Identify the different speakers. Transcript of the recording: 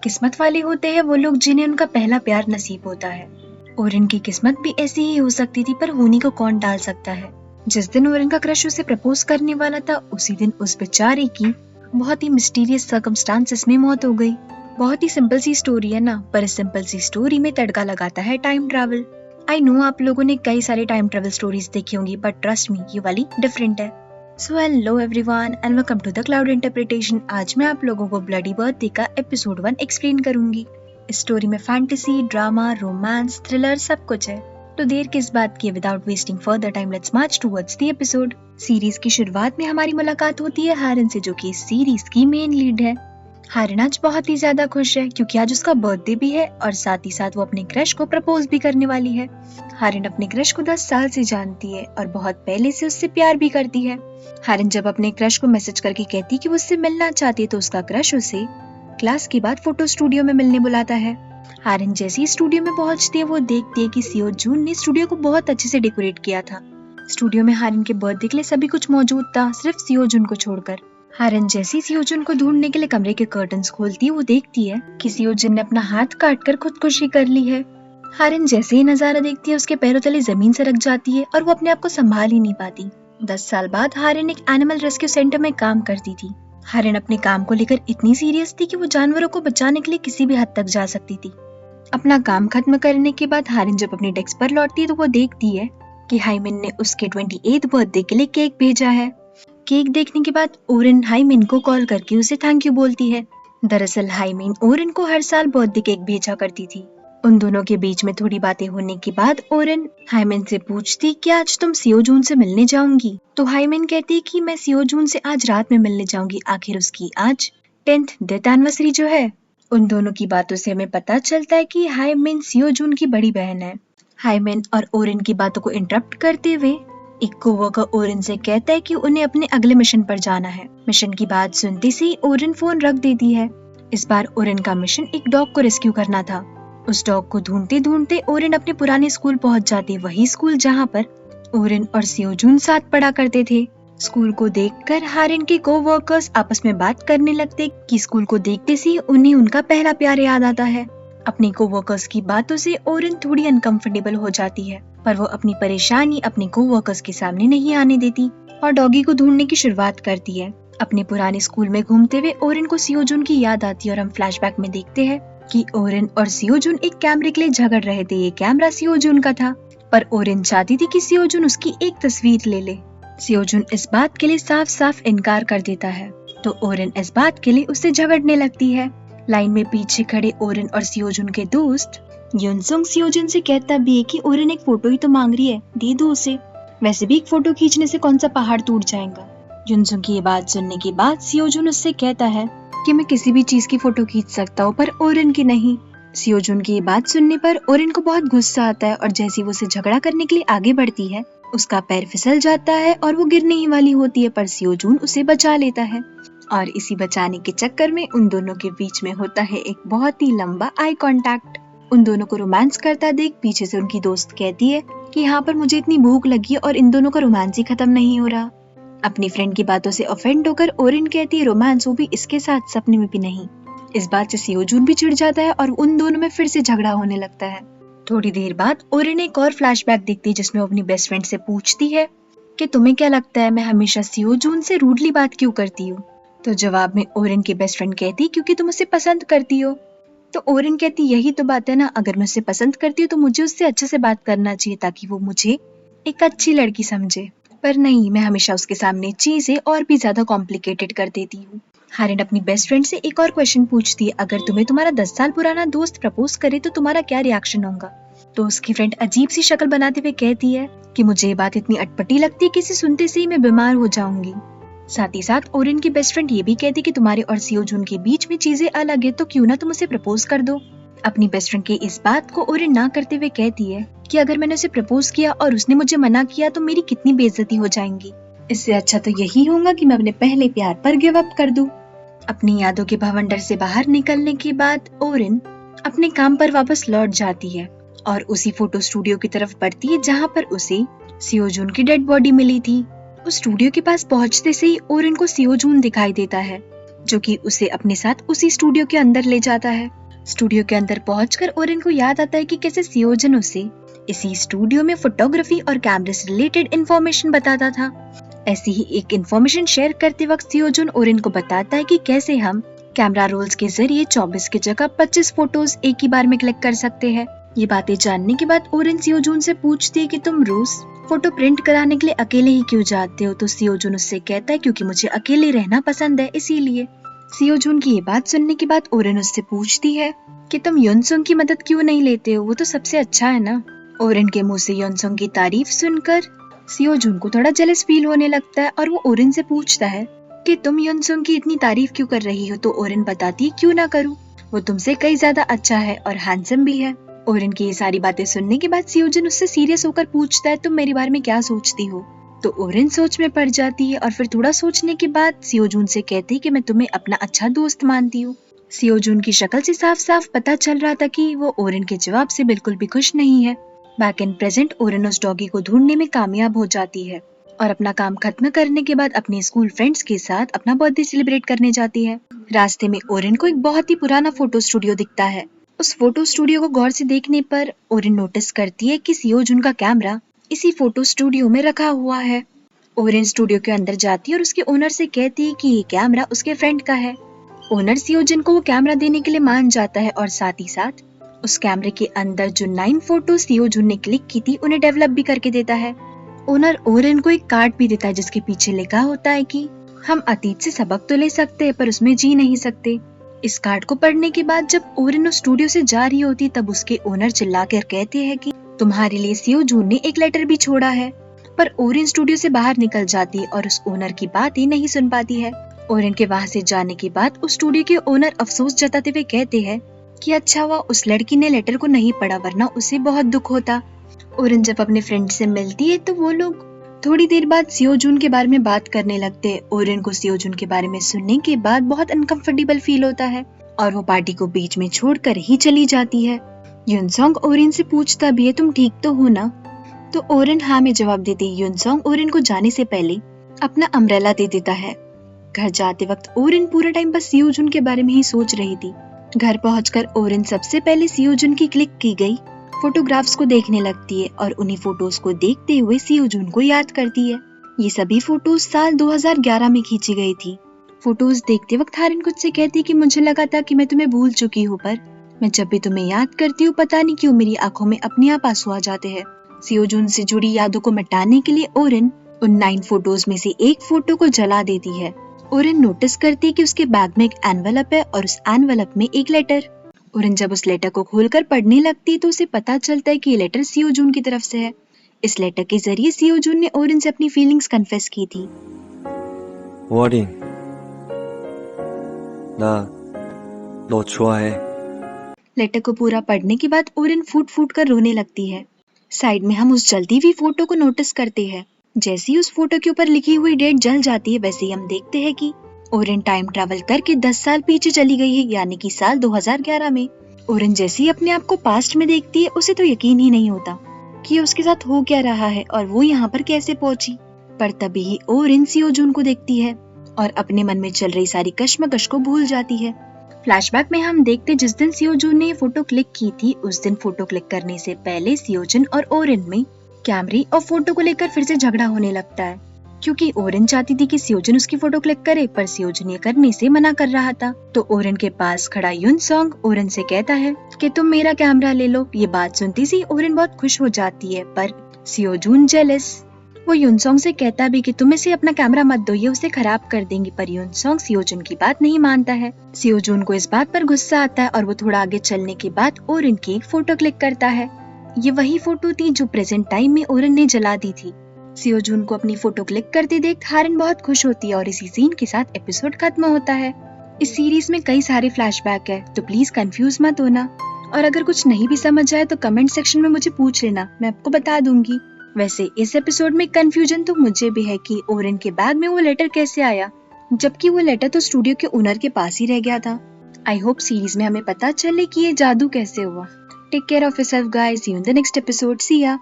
Speaker 1: किस्मत वाले होते हैं वो लोग जिन्हें उनका पहला प्यार नसीब होता है। ओरिन की किस्मत भी ऐसी ही हो सकती थी, पर होनी को कौन टाल सकता है। जिस दिन ओरिन का क्रश उसे प्रपोज करने वाला था, उसी दिन उस बेचारे की बहुत ही मिस्टीरियस सर्कमस्टांसेस में मौत हो गई। बहुत ही सिंपल सी स्टोरी है ना, पर इस सिंपल सी स्टोरी में तड़का लगाता है टाइम ट्रैवल। आई नो आप लोगों ने कई सारे टाइम ट्रैवल स्टोरीज देखी होंगी, बट ट्रस्ट मी ये वाली डिफरेंट है। So hello everyone and welcome to the cloud interpretation. आज मैं आप लोगों को ब्लडी बर्थडे का एपिसोड 1 एक्सप्लेन करूंगी। इस स्टोरी में फैंटेसी, ड्रामा, रोमांस, थ्रिलर सब कुछ है। तो देर किस बात की, without wasting further time let's March towards the episode. Series की शुरुआत में हमारी मुलाकात होती है हारिन से, जो कि इस सीरीज की मेन लीड है। हारिन आज बहुत ही ज्यादा खुश है क्योंकि आज उसका बर्थडे भी है और साथ ही साथ वो अपने क्रश को प्रपोज भी करने वाली है। हारिन अपने क्रश को 10 साल से जानती है और बहुत पहले से उससे प्यार भी करती है। हारिन जब अपने क्रश को मैसेज करके कहती कि वो उससे मिलना चाहती है, तो उसका क्रश उसे क्लास के बाद फोटो स्टूडियो में मिलने बुलाता है। हारिन जैसे ही स्टूडियो में पहुंचती है, वो देखती है कि सियो जून ने स्टूडियो को बहुत अच्छे से डेकोरेट किया था। स्टूडियो में हारिन के बर्थडे के लिए सभी कुछ मौजूद था, सिर्फ सियो जून को छोड़कर। हारिन जैसी सियो जून को ढूंढने के लिए कमरे के कर्टन्स खोलती है, वो देखती है कि सियो जून ने अपना हाथ काटकर खुदकुशी कर ली है। हारिन जैसे ही नजारा देखती है, उसके पैरों तले जमीन सरक जाती है और वो अपने आप को संभाल ही नहीं पाती। 10 साल बाद हारिन एक एनिमल रेस्क्यू सेंटर में काम करती थी। हारिन अपने काम को लेकर इतनी सीरियस थी कि वो जानवरों को बचाने के लिए किसी भी हद तक जा सकती थी। अपना काम खत्म करने के बाद हारिन जब अपने डेस्क पर लौटती है, तो वो देखती है कि हाइमिन ने उसके 28th बर्थडे के लिए केक भेजा है। केक देखने के बाद ओरिन हाइमिन को कॉल करके उसे थैंक यू बोलती है। दरअसल हाइमिन ओरिन को हर साल बर्थडे केक भेजा करती थी। उन दोनों के बीच में थोड़ी बातें होने के बाद ओरिन हाइमिन से पूछती कि आज तुम सियो जून से मिलने जाऊंगी। तो हाइमिन कहती कि मैं सियो जून से आज रात में मिलने जाऊंगी। आखिर उसकी आज 10th डेथ एनिवर्सरी जो है। उन दोनों की बातों से हमें पता चलता है कि हाइमिन सियो जून की बड़ी बहन है। हाइमिन और ओरिन की बातों को इंटरप्ट करते हुए एक कोवर्कर ओरिन से कहता है कि उन्हें अपने अगले मिशन पर जाना है। मिशन की बात सुनते से ओरिन फोन रख देती है। इस बार ओरिन का मिशन एक डॉग को रेस्क्यू करना था। उस डॉग को ढूंढते ढूंढते ओरिन अपने पुराने स्कूल पहुंच जाती, वही स्कूल जहां पर ओरिन और सियो जून साथ पढ़ा करते थे। स्कूल को देखकर हारिन के कोवर्कर्स आपस में बात करने लगते कि स्कूल को देखते से उन्हें उनका पहला प्यार याद आता है। अपने कोवर्कर्स की बातों से ओरिन थोड़ी अनकंफर्टेबल हो जाती है, पर वो अपनी परेशानी अपने कोवर्कर्स के सामने नहीं आने देती और डॉगी को ढूंढने की शुरुआत करती है। अपने पुराने स्कूल में घूमते हुए ओरिन को सियो जून की याद आती है और हम फ्लैशबैक में देखते हैं कि ओरिन और सियो जून एक कैमरे के लिए झगड़ रहे थे। ये कैमरा सियो जून का था, पर ओरिन चाहती थी कि सियो जून उसकी एक तस्वीर ले ले। सियो जून इस बात के लिए साफ साफ इनकार कर देता है, तो ओरिन इस बात के लिए उससे झगड़ने लगती है। लाइन में पीछे खड़े ओरिन और सियो जून के दोस्त युनसुंग सियो जून से कहता भी है कि ओरिन एक फोटो ही तो मांग रही है, दे दो उसे। वैसे भी एक फोटो खींचने से कौन सा पहाड़ टूट जाएगा। युनसुंग की ये बात सुनने के बाद सियो जून उससे कहता है कि मैं किसी भी चीज की फोटो खींच सकता हूँ, पर ओरिन की नहीं। सियो जून की ये बात सुनने पर ओरिन को बहुत गुस्सा आता है और जैसे वो उसे झगड़ा करने के लिए आगे बढ़ती है, उसका पैर फिसल जाता है और वो गिरने ही वाली होती है, पर सियो जून उसे बचा लेता है। और इसी बचाने के चक्कर में उन दोनों के बीच में होता है एक बहुत ही लंबा आई कांटेक्ट। उन दोनों को रोमांस करता देख पीछे से उनकी दोस्त कहती है कि यहाँ पर मुझे इतनी भूख लगी है और इन दोनों का रोमांस ही खत्म नहीं हो रहा। अपनी फ्रेंड की बातों से ऑफेंड होकर ओरिन कहती है रोमांस, वो भी इसके साथ सपने में भी नहीं। इस बात से सियो जून भी चिढ़ जाता है और उन दोनों में फिर से झगड़ा होने लगता है। थोड़ी देर बाद ओरिन एक और फ्लैशबैक देखती है जिसमें वो अपनी बेस्ट फ्रेंड से पूछती है कि तुम्हें क्या लगता है मैं हमेशा सियो जून से रूडली बात क्यों करती हूँ। तो जवाब में ओरिन की बेस्ट फ्रेंड कहती क्योंकि तुम उसे पसंद करती हो। तो ओरिन कहती यही तो बात है ना, अगर मैं उसे पसंद करती हूँ तो मुझे उससे अच्छे से बात करना चाहिए ताकि वो मुझे एक अच्छी लड़की समझे, पर नहीं, मैं हमेशा उसके सामने चीजें और भी ज्यादा कॉम्प्लिकेटेड कर देती हूँ। हारिन अपनी बेस्ट फ्रेंड से एक और क्वेश्चन पूछती है, अगर तुम्हें तुम्हारा 10 साल पुराना दोस्त प्रपोज करे तो तुम्हारा क्या रिएक्शन होगा। तो उसकी फ्रेंड अजीब सी शक्ल बनाते हुए कहती है कि मुझे ये बात इतनी अटपटी लगती है कि इसे सुनते से ही मैं बीमार हो जाऊंगी। साथ ही साथ ओरिन की बेस्ट फ्रेंड ये भी कहती कि तुम्हारे और सियो जून के बीच में चीजें अलग है, तो क्यों ना तुम उसे प्रपोज कर दो। अपनी बेस्ट फ्रेंड के इस बात को ओरिन ना करते हुए कहती है कि अगर मैंने उसे प्रपोज किया और उसने मुझे मना किया तो मेरी कितनी बेइज्जती हो जाएंगी। इससे अच्छा तो यही होगा कि मैं अपने पहले प्यार पर गिव अप कर दूं। अपनी यादों के भवंडर से बाहर निकलने के बाद ओरिन अपने काम पर वापस लौट जाती है और उसी फोटो स्टूडियो की तरफ बढ़ती है जहाँ पर उसे सियो जून की डेड बॉडी मिली थी। उस स्टूडियो के पास पहुंचते से ही ओरिन को सियो जून दिखाई देता है। जो कि उसे अपने साथ उसी स्टूडियो के अंदर ले जाता है। स्टूडियो के अंदर पहुंचकर ओरेन को याद आता है कि कैसे सियोजन उसे इसी स्टूडियो में फोटोग्राफी और कैमरे से रिलेटेड इंफॉर्मेशन बताता था। ऐसी ही एक इंफॉर्मेशन शेयर करते वक्त सियोजन ओरेन को बताता है कि कैसे हम कैमरा रोल्स के जरिए 24 की जगह 25 फोटोज एक ही बार में क्लिक कर सकते हैं। ये बातें जानने के बाद ओरेन सियोजून से पूछती है कि तुम रोज फोटो प्रिंट कराने के लिए अकेले ही क्यों जाते हो? तो सियोजून उससे कहता है क्योंकि मुझे अकेले रहना पसंद है, इसीलिए। सियोजून की ये बात सुनने के बाद ओरेन उससे पूछती है कि तुम युनसुंग की मदद क्यों नहीं लेते हो, वो तो सबसे अच्छा है ना। ओरेन के मुंह से युनसुंग की तारीफ सुनकर सियोजून को थोड़ा जेलस फील होने लगता है और वो ओरेन से पूछता है कि तुम युनसुंग की इतनी तारीफ क्यों कर रही हो? तो ओरेन बताती है क्यों ना करूं, वो तुमसे कई ज्यादा अच्छा है और हैंडसम भी है। ओरेन की ये सारी बातें सुनने के बाद सियोजून उससे सीरियस होकर पूछता है तुम मेरे बारे में क्या सोचती हो? तो ओरेन सोच में पड़ जाती है और फिर थोड़ा सोचने के बाद सियोजून से कहती है कि मैं तुम्हें अपना अच्छा दोस्त मानती हूँ। सियोजून की शक्ल से साफ साफ पता चल रहा था कि वो ओरेन के जवाब से बिल्कुल भी खुश नहीं है। बैक इन प्रेजेंट ओरेन उस डॉगी को ढूंढने में कामयाब हो जाती है और अपना काम खत्म करने के बाद अपने स्कूल फ्रेंड्स के साथ अपना बर्थडे सेलिब्रेट करने जाती है। रास्ते में ओरेन को एक बहुत ही पुराना फोटो स्टूडियो दिखता है। उस फोटो स्टूडियो को गौर से देखने पर ओरेन नोटिस करती है कि सियोजून का कैमरा इसी फोटो स्टूडियो में रखा हुआ है। ओरेन स्टूडियो के अंदर जाती है और उसके ओनर से कहती है कि ये कैमरा उसके फ्रेंड का है। ओनर सियोजून को वो कैमरा देने के लिए मान जाता है और साथ ही साथ उस कैमरे के अंदर जो 9 फोटो सियोजून ने क्लिक की थी उन्हें डेवलप भी करके देता है। ओनर ओरेन को एक कार्ड भी देता है जिसके पीछे लिखा होता है कि हम अतीत से सबक तो ले सकते हैं पर उसमें जी नहीं सकते। इस कार्ड को पढ़ने के बाद जब ओरेन उस स्टूडियो से जा रही होती तब उसके ओनर चिल्लाकर कहते हैं कि तुम्हारे लिए सियोजून ने एक लेटर भी छोड़ा है। पर ओरेन स्टूडियो से बाहर निकल जाती है और उस ओनर की बात ही नहीं सुन पाती है। ओरेन के वहाँ से जाने के बाद उस स्टूडियो के ओनर अफसोस जताते हुए कहते हैं कि अच्छा हुआ उस लड़की ने लेटर को नहीं पढ़ा वरना उसे बहुत दुख होता। ओरेन जब अपने फ्रेंड से मिलती है तो वो लोग थोड़ी देर बाद सियोजून के बारे में बात करने लगते हैं। ओरेन को सियोजून के बारे में सुनने के बाद बहुत अनकंफर्टेबल फील होता है और वो पार्टी को बीच में छोड़कर ही चली जाती है। युनसोंग ओरेन से पूछता भी है तुम ठीक तो हो ना? तो ओरेन हाँ में जवाब देती है। युनसोंग ओरेन को जाने से पहले अपना अम्ब्रेला दे देता है। घर जाते वक्त ओरेन पूरा टाइम बस सियोजून के बारे में ही सोच रही थी। घर पहुंचकर ओरेन सबसे पहले सियोजून की क्लिक की गई फोटोग्राफ्स को देखने लगती है और उन्हीं फोटोज को देखते हुए सियोजून को याद करती है। ये सभी फोटोज साल 2011 में खींची गई थी। फोटोज देखते वक्त हारिन खुद से कहती है कि मुझे लगा था कि मैं तुम्हें भूल चुकी हूँ पर मैं जब भी तुम्हें याद करती हूँ पता नहीं क्यों मेरी आंखों में अपने आप आंसू आ जाते हैं। सियोजून से जुड़ी यादों को मिटाने के लिए ओरेन उन 9 फोटोज में से एक फोटो को जला देती है। ओरेन नोटिस करती है कि उसके बैग में एक एनवेलप है और उस एनवेलप में एक लेटर। ओरेन जब उस लेटर को खोलकर पढ़ने लगती है तो उसे पता चलता है कि ये लेटर सियोजून की तरफ से है। इस लेटर के जरिए सियोजून ने ओरेन से अपनी फीलिंग्स कन्फेस की थी।
Speaker 2: 오린, 나 너 좋아해.
Speaker 1: लेटर को पूरा पढ़ने के बाद ओरेन फूट फूट कर रोने लगती है। साइड में हम उस जलती हुई फोटो को नोटिस करते हैं। जैसे ही उस फोटो के ऊपर लिखी हुई डेट जल जाती है वैसे ही हम देखते हैं कि ओरेन टाइम ट्रैवल करके 10 साल पीछे चली गई है यानी कि साल 2011 में। ओरेन जैसे ही अपने आप को पास्ट में देखती है उसे तो यकीन ही नहीं होता कि उसके साथ हो क्या रहा है और वो यहाँ पर कैसे पहुंची। पर तभी ही ओरेन सियोजून को देखती है और अपने मन में चल रही सारी कश्मकश को भूल जाती है। फ्लैशबैक में हम देखते जिस दिन सियोजून ने ये फोटो क्लिक की थी उस दिन फोटो क्लिक करने से पहले सियोजून और ओरेन में कैमरे और फोटो को लेकर फिर से झगड़ा होने लगता है क्योंकि ओरेन चाहती थी कि सियोजून उसकी फोटो क्लिक करे पर सियोजून ये करने से मना कर रहा था। तो ओरेन के पास खड़ा युनसोंग ओरेन से कहता है कि तुम मेरा कैमरा ले लो। ये बात सुनती सी ओरेन बहुत खुश हो जाती है पर सियोजून जेलस। वो युनसोंग से कहता भी कि तुम इसे अपना कैमरा मत दो, ये उसे खराब कर देंगी। पर युनसोंग सियोजून की बात नहीं मानता है। सियोजून को इस बात पर गुस्सा आता है और वो थोड़ा आगे चलने के बाद ओरेन की एक फोटो क्लिक करता है। ये वही फोटो थी जो प्रेजेंट टाइम में ओरेन ने जला दी थी। सियोजून को अपनी फोटो क्लिक करते देख हारिन बहुत खुश होती है और इसी सीन के साथ एपिसोड खत्म होता है। इस सीरीज में कई सारे फ्लैशबैक है तो प्लीज कंफ्यूज मत होना और अगर कुछ नहीं भी समझ आए तो कमेंट सेक्शन में मुझे पूछ लेना, मैं आपको बता दूंगी। वैसे इस एपिसोड में कंफ्यूजन तो मुझे भी है कि ओरेन के बैग में वो लेटर कैसे आया जबकि वो लेटर तो स्टूडियो के ओनर के पास ही रह गया था। आई होप सीरीज में हमें पता चले कि ये जादू कैसे हुआ। Take care of yourself guys, see you in the next episode, see या।